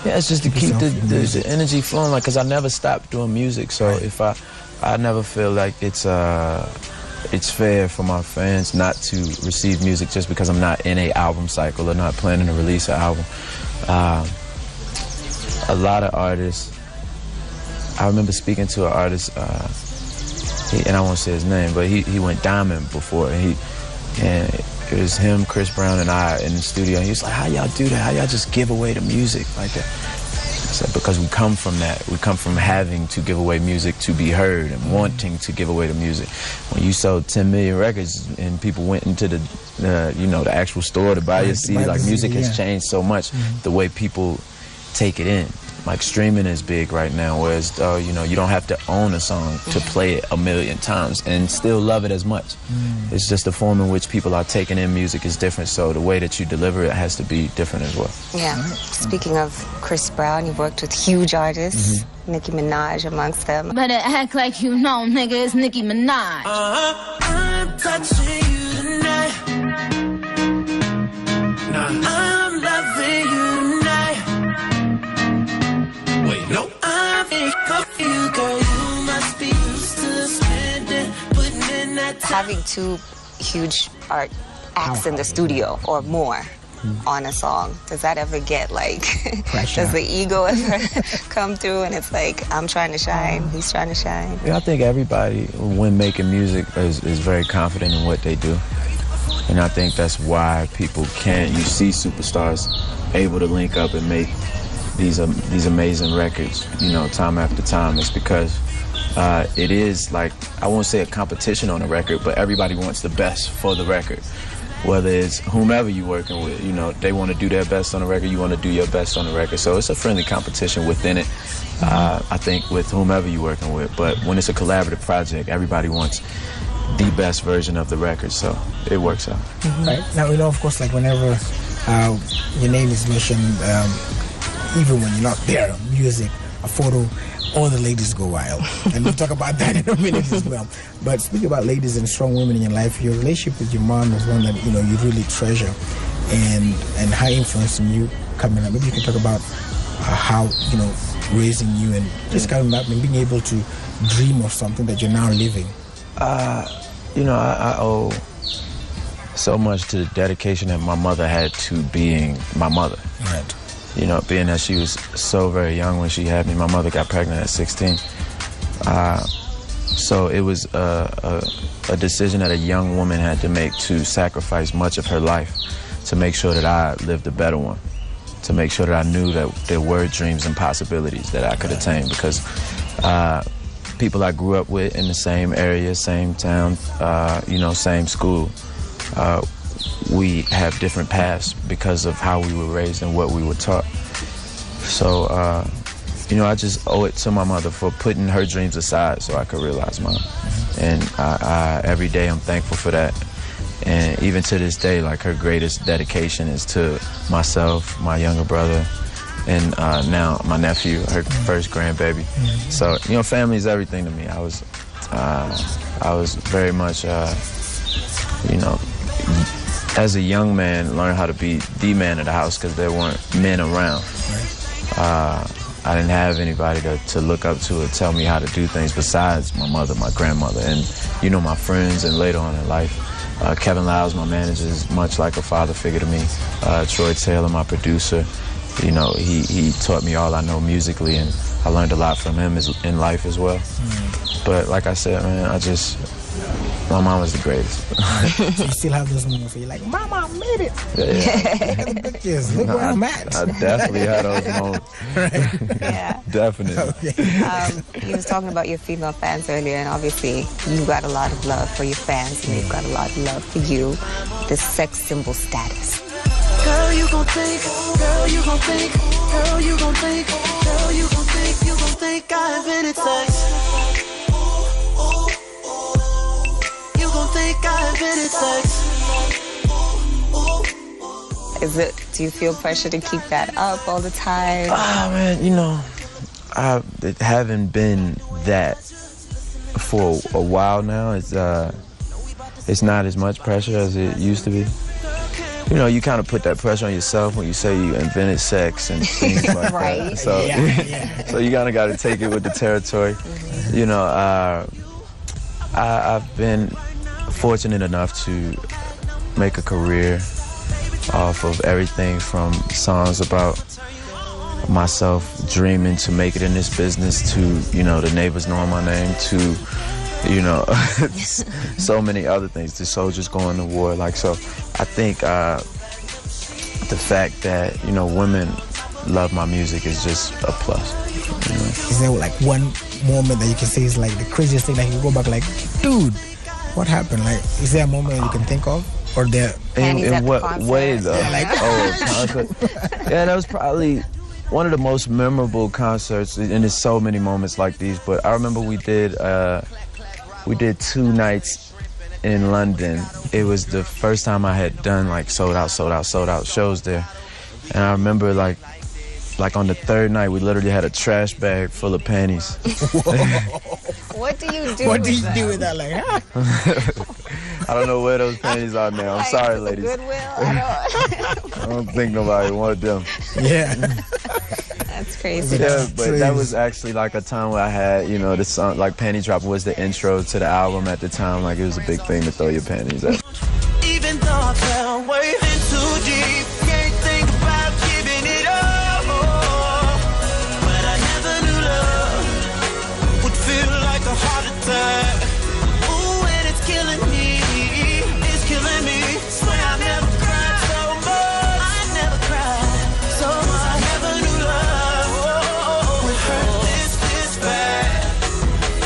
Yeah, it's just to keep the energy flowing, like, cause I never stopped doing music. So if I never feel like it's fair for my fans not to receive music just because I'm not in a album cycle or not planning to release an album. A lot of artists, I remember speaking to an artist, and I won't say his name, but he went diamond before, and it was him, Chris Brown, and I in the studio, and he was like, how y'all do that? How y'all just give away the music like that? I said, because we come from that. We come from having to give away music to be heard and wanting to give away the music. When you sold 10 million records and people went into the actual store to buy your CD, like, music has changed so much, the way people take it in. Like, streaming is big right now, whereas, you don't have to own a song to play it a million times and still love it as much. It's just the form in which people are taking in music is different, so the way that you deliver it has to be different as well. Yeah. Speaking of Chris Brown, you've worked with huge artists, Nicki Minaj amongst them. Better act like you know, nigga, it's Nicki Minaj. I'm touching you tonight. I'm loving you. Having two huge art acts in the studio or more on a song, does that ever get like pressure? Does the ego ever come through and it's like, I'm trying to shine, he's trying to shine? Yeah, I think everybody when making music is very confident in what they do, and I think that's why people you see superstars able to link up and make these amazing records, time after time. It's because it is like, I won't say a competition on a record, but everybody wants the best for the record. Whether it's whomever you're working with, they want to do their best on the record, you want to do your best on the record. So it's a friendly competition within it, I think, with whomever you're working with. But when it's a collaborative project, everybody wants the best version of the record, so it works out. Right. Now, of course, like whenever your name is mentioned, even when you're not there, music, a photo, all the ladies go wild. And we'll talk about that in a minute as well. But speaking about ladies and strong women in your life, your relationship with your mom is one that, you really treasure and how influencing you coming up. Maybe you can talk about how, raising you and just coming up and being able to dream of something that you're now living. I owe so much to the dedication that my mother had to being my mother. Right. Being that she was so very young when she had me. My mother got pregnant at 16. So it was a decision that a young woman had to make to sacrifice much of her life to make sure that I lived a better one, to make sure that I knew that there were dreams and possibilities that I could attain, because people I grew up with in the same area, same town, same school, we have different paths because of how we were raised and what we were taught. So, I just owe it to my mother for putting her dreams aside so I could realize mine. And every day I'm thankful for that. And even to this day, like, her greatest dedication is to myself, my younger brother, and now my nephew, her first grandbaby. So, family is everything to me. I was very much, as a young man, learned how to be the man of the house because there weren't men around. I didn't have anybody to look up to or tell me how to do things besides my mother, my grandmother, and, my friends, and later on in life. Kevin Lyles, my manager, is much like a father figure to me. Troy Taylor, my producer, he taught me all I know musically, and I learned a lot from him in life as well. But like I said, man, my mom was the greatest. So you still have those moments where you're like, Mama, I made it. Yeah. Look where I'm at. I definitely had those moments. Right. Yeah. Definitely. Okay. You was talking about your female fans earlier, and obviously you got a lot of love for your fans, and they've got a lot of love for you. The sex symbol status. Girl, you gon' think, girl, you gon' think, girl, you gon' think, girl, you gon' think I invented sex. Do you feel pressure to keep that up all the time? Man, I haven't been that for a while now. It's not as much pressure as it used to be. you know, you kind of put that pressure on yourself when you say you invented sex and things like Right. that. So, so you kind of got to take it with the territory. You know, I've been fortunate enough to make a career off of everything from songs about myself dreaming to make it in this business to, you know, the neighbors knowing my name to, you know, so many other things, the soldiers going to war. Like, so I think the fact that, you know, women love my music is just a plus. You know? Is there like one moment that you can say is like the craziest thing that you go back like, dude, what happened? Like, is there a moment that you can think of? Or there... In what way, though? Yeah, like, concert. Yeah, that was probably one of the most memorable concerts, and there's so many moments like these, but I remember we did 2 nights in London. It was the first time I had done like sold out shows there. And I remember like on the 3rd night, we literally had a trash bag full of panties. What do you do? What do you do with that? Like, I don't know where those panties are now. I'm sorry, ladies. Goodwill? I don't think nobody wanted them. Yeah. That's crazy. Yeah, but that was actually like a time where I had, you know, the song, like Panty Drop was the intro to the album at the time. Like, it was a big thing to throw your panties at. Even though I fell way in too deep, can't think about giving it up. But I never knew love would feel like a heart attack. Ooh, and it's killing me. It's killing me. Swear I never cried so much. I never cried so much. I never knew love would hurt this bad.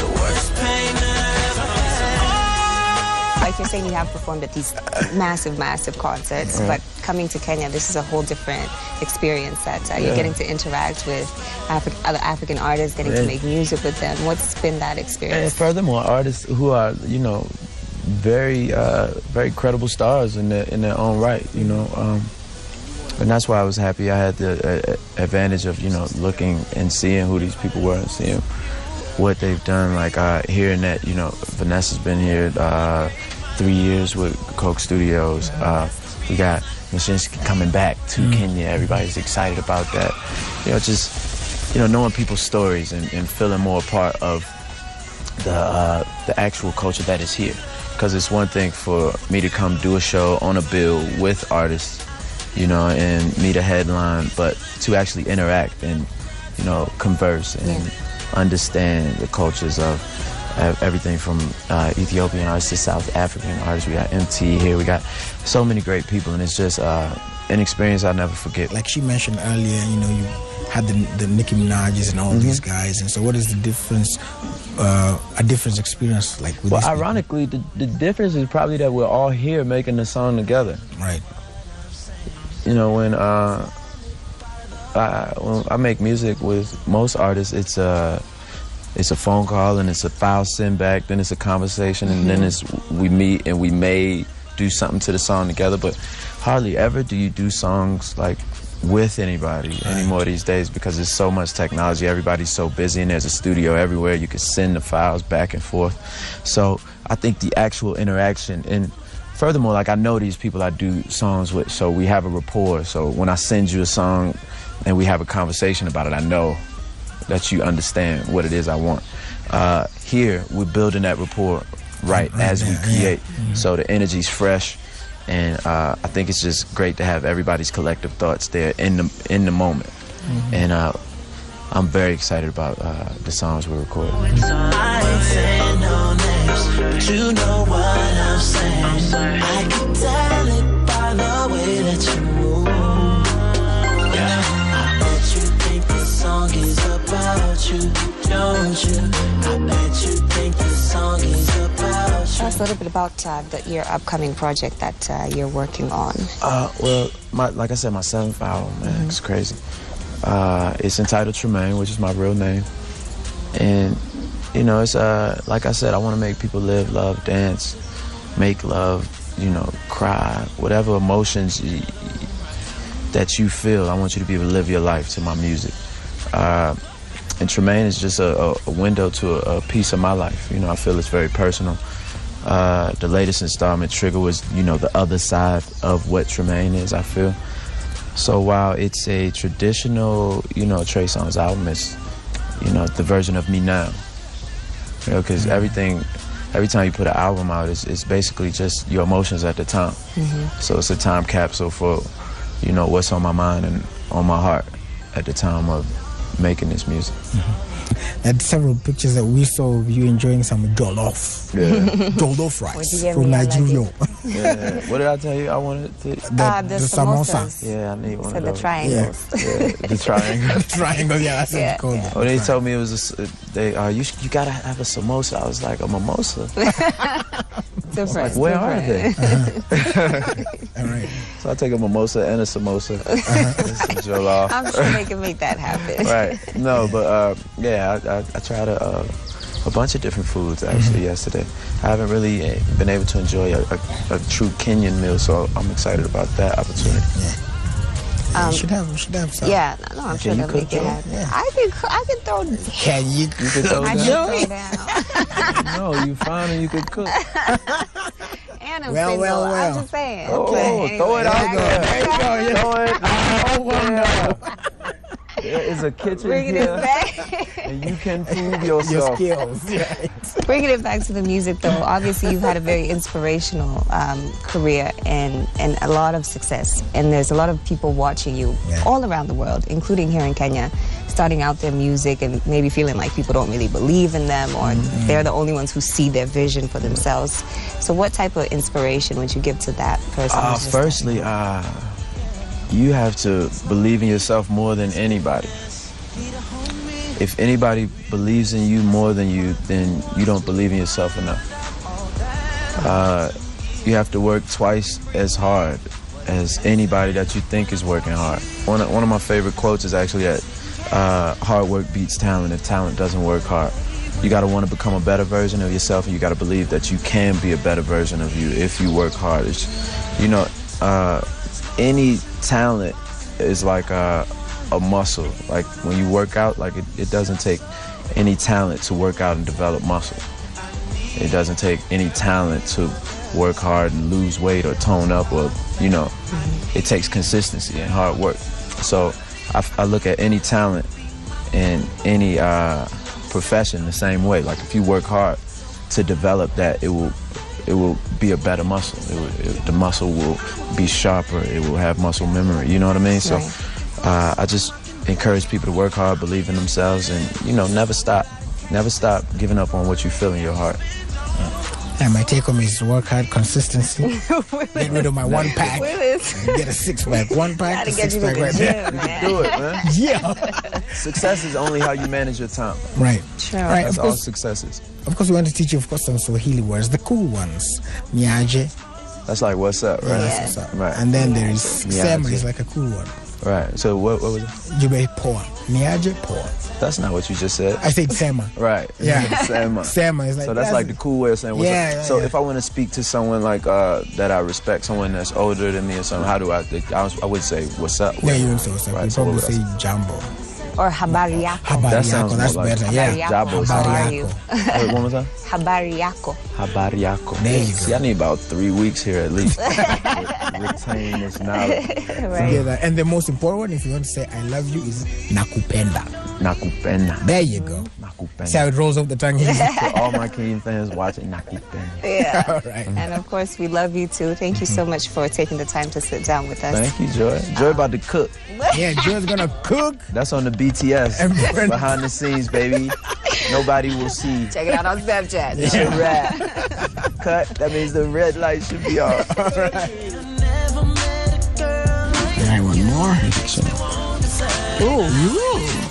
The worst pain that I ever had. Like you're saying, you have performed at these massive concerts, but coming to Kenya, this is a whole different experience that you're getting to interact with other African artists, getting to make music with them. What's been that experience? And furthermore, artists who are, you know, very credible stars in their own right, you know. And that's why I was happy. I had the advantage of, you know, looking and seeing who these people were and seeing what they've done. Like hearing that, you know, Vanessa's been here 3 years with Coco Studios. We got Msanii coming back to Kenya. Everybody's excited about that. You know, just, you know, knowing people's stories and feeling more a part of the actual culture that is here. Because it's one thing for me to come do a show on a bill with artists, you know, and meet a headline, but to actually interact and, you know, converse and understand the cultures of everything from Ethiopian artists to South African artists. We got MT here. We got so many great people, and it's just an experience I'll never forget. Like she mentioned earlier, you know, you had the Nicki Minaj's and all these guys, and so what is the difference, a different experience like with these people? Ironically, the difference is probably that we're all here making the song together. Right. You know, when I make music with most artists, it's a phone call and it's a file send back, then it's a conversation, and then we meet and we may do something to the song together, but hardly ever do you do songs like with anybody anymore these days, because there's so much technology. Everybody's so busy and there's a studio everywhere. You can send the files back and forth. So I think the actual interaction, and furthermore, like, I know these people I do songs with, so we have a rapport. So when I send you a song and we have a conversation about it, I know that you understand what it is I want. Here, we're building that rapport as we create. So the energy's fresh, and I think it's just great to have everybody's collective thoughts there in the moment. And I'm very excited about the songs we're recording. I ain't saying no names, but you know what I'm saying. I can tell it by the way that you move. I bet you think this song is about you, don't you? I bet you think this song is about you. Tell us a little bit about your upcoming project that you're working on. Well, like I said, my 7th album, man, it's crazy. It's entitled Tremaine, which is my real name. And, you know, it's, like I said, I want to make people live, love, dance, make love, you know, cry, whatever emotions that you feel. I want you to be able to live your life to my music. And Tremaine is just a window to a piece of my life. You know, I feel it's very personal. The latest installment, Trigger, was, you know, the other side of what Tremaine is, I feel. So while it's a traditional, you know, Trey Songs album, it's, you know, the version of me now. You know, because every time you put an album out, it's basically just your emotions at the time. So it's a time capsule for, you know, what's on my mind and on my heart at the time of making this music. And several pictures that we saw of you enjoying some jollof. Jollof rice from Nigeria. Yeah. What did I tell you I wanted to? The samosa. Yeah, I need one So of the those. triangles. Yeah, the triangle. Triangle, yeah, that's what it's called. Oh, they told me it was you gotta have a samosa. I was like, a mimosa? Different. Like, where are they? All right. So I take a mimosa and a samosa and some jollof. I'm sure they can make that happen. Right. No, but yeah, I tried a bunch of different foods actually yesterday. I haven't really been able to enjoy a true Kenyan meal, so I'm excited about that opportunity. You should have some. Yeah, no, I'm sure they'll make it happen. Yeah. I can throw. Can you? You could throw I down. can throw down. No, you fine and you could cook. And I'm Well, single. well, well. I'm just saying. Oh, Okay. throw it out there. There you go. Yeah. Throw it out there. There is a kitchen Bringing it here, back. and you can prove Your yourself. skills. Right. Bringing it back to the music, though, obviously you've had a very inspirational career and a lot of success. And there's a lot of people watching you all around the world, including here in Kenya, starting out their music and maybe feeling like people don't really believe in them or they're the only ones who see their vision for themselves. So what type of inspiration would you give to that person? who's just Firstly, you have to believe in yourself more than anybody. If anybody believes in you more than you, then you don't believe in yourself enough. You have to work twice as hard as anybody that you think is working hard. One of my favorite quotes is actually that hard work beats talent if talent doesn't work hard. You got to want to become a better version of yourself, and you got to believe that you can be a better version of you if you work hard. It's, you know, any talent is like a muscle. Like when you work out, like it doesn't take any talent to work out and develop muscle. It doesn't take any talent to work hard and lose weight or tone up, or, you know, it takes consistency and hard work. So I look at any talent in any profession the same way. Like if you work hard to develop that, it will be a better muscle. The muscle will be sharper. It will have muscle memory. You know what I mean? So I just encourage people to work hard, believe in themselves, and, you know, never stop. Never stop giving up on what you feel in your heart. And my take home is work hard, consistency. Get rid of my one pack. And get a six pack. One pack to Gotta get six you to pack the right there. gym, man. Do it, man. Yeah. Success is only how you manage your time. Right. Sure. Right. That's Of all course, success is. we want to teach you, of course, some Swahili words, the cool ones. Miaje. That's like, what's up, right? That's what's up. Right. And then there is Miaje. Sema is like a cool one. Right. So what was it? Jube poa. Miaje poa. That's not what you just said. I said Sema. Right. Yeah. Sema. Sema is like. So that's like the cool way of saying what's Yeah, up. yeah, So yeah. if I want to speak to someone like that I respect, someone that's older than me or something, how do I would say what's up? Yeah, you would say what's up. Right, You so probably what would I say Jambo. Or habari yako. Habari That yako, sounds that's more like better. Habari Yeah. yako. Jabo How are Habari you? Wait, one more time. Habari yako. Habari yako. There you See, go. I need about 3 weeks here at least to retain this knowledge. Right. Together. And the most important one, if you want to say I love you, is nakupenda. Nakupenda. There you go. Nakupenda. See how it rolls off the tongue easy. To all my Kenyan fans watching, Nakupenda. Yeah. All right. And of course, we love you too. Thank you so much for taking the time to sit down with us. Thank you, Joy. Joy about to cook. Yeah, Joe's gonna cook. That's on the BTS. And- Behind the scenes, baby. Nobody will see. Check it out on Snapchat. It's a wrap. Cut. That means the red light should be off. All right, one more. Ooh.